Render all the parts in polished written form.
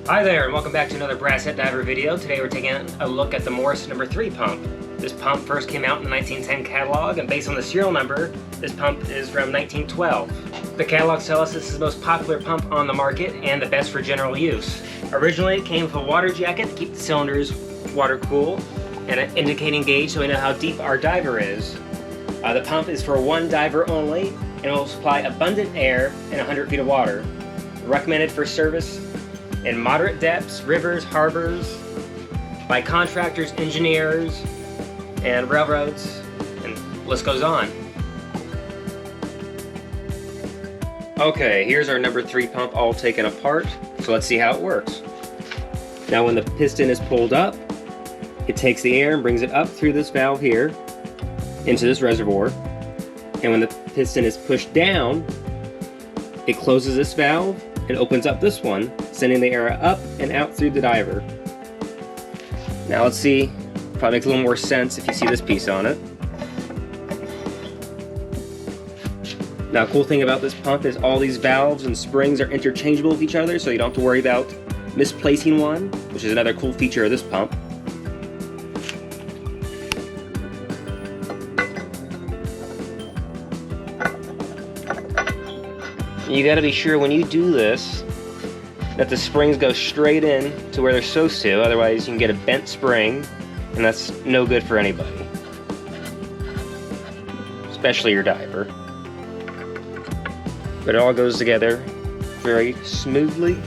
Hi there, and welcome back to another Brass Head Diver video. Today we're taking a look at the Morse No. 3 pump. This pump first came out in the 1910 catalog, and based on the serial number, this pump is from 1912. The catalogs tell us this is the most popular pump on the market and the best for general use. Originally, it came with a water jacket to keep the cylinders water cool, and an indicating gauge so we know how deep our diver is. The pump is for one diver only, and it will supply abundant air in 100 feet of water. Recommended for service in moderate depths, rivers, harbors, by contractors, engineers, and railroads, and the list goes on. Okay, here's our number 3 pump all taken apart, so let's see how it works. Now when the piston is pulled up, it takes the air and brings it up through this valve here into this reservoir, and when the piston is pushed down, it closes this valve and opens up this one, sending the air up and out through the diver. Now let's see, probably makes a little more sense if you see this piece on it. Now, cool thing about this pump is all these valves and springs are interchangeable with each other, so you don't have to worry about misplacing one, which is another cool feature of this pump. You gotta be sure when you do this that the springs go straight in to where they're supposed to, otherwise you can get a bent spring, and that's no good for anybody, especially your diver. But it all goes together very smoothly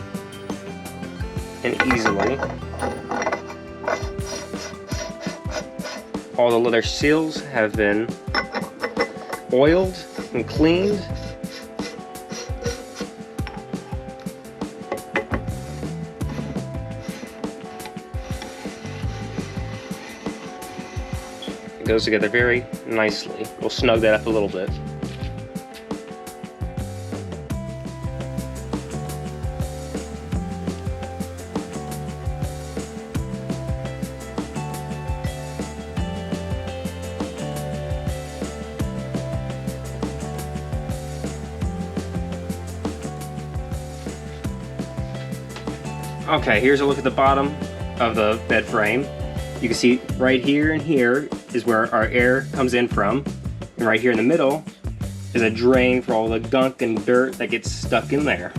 and easily. All the leather seals have been oiled and cleaned. It goes together very nicely. We'll snug that up a little bit. Okay, here's a look at the bottom of the bed frame. You can see right here and here is where our air comes in from, and right here in the middle is a drain for all the gunk and dirt that gets stuck in there.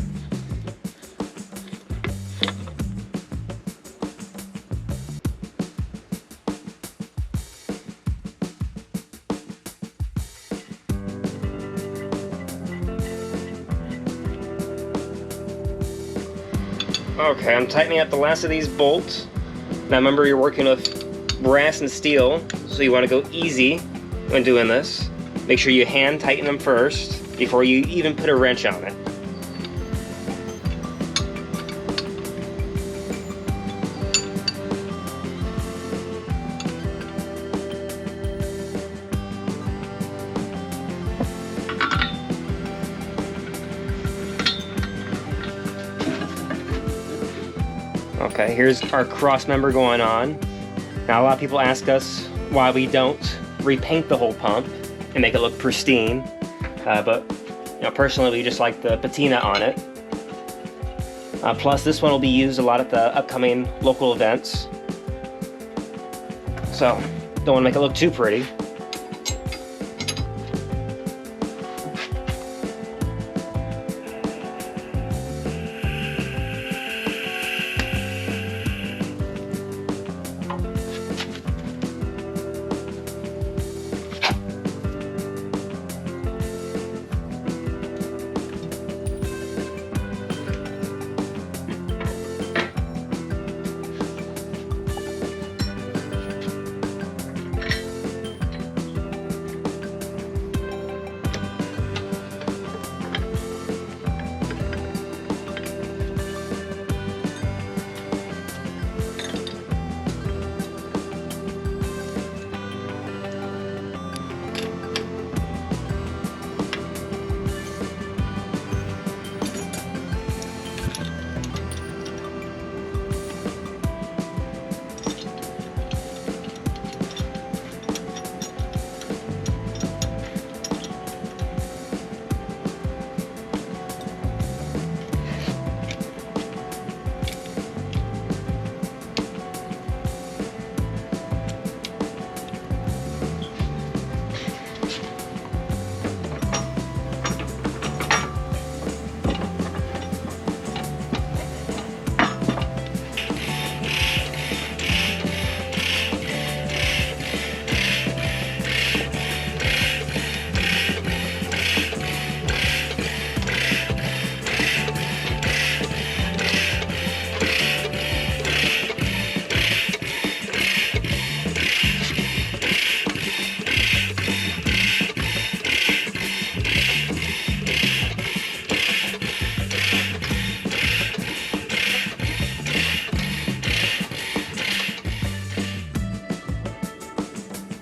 Okay, I'm tightening up the last of these bolts. Now remember, you're working with brass and steel, so you want to go easy when doing this. Make sure you hand tighten them first before you even put a wrench on it. Okay, here's our cross member going on. Now a lot of people ask us why we don't repaint the whole pump and make it look pristine, but personally we just like the patina on it. Plus this one will be used a lot at the upcoming local events, so don't want to make it look too pretty.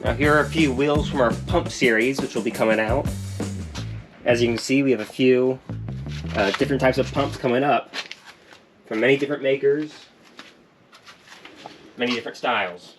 Now here are a few wheels from our pump series, which will be coming out. As you can see, we have a few different types of pumps coming up from many different makers, many different styles.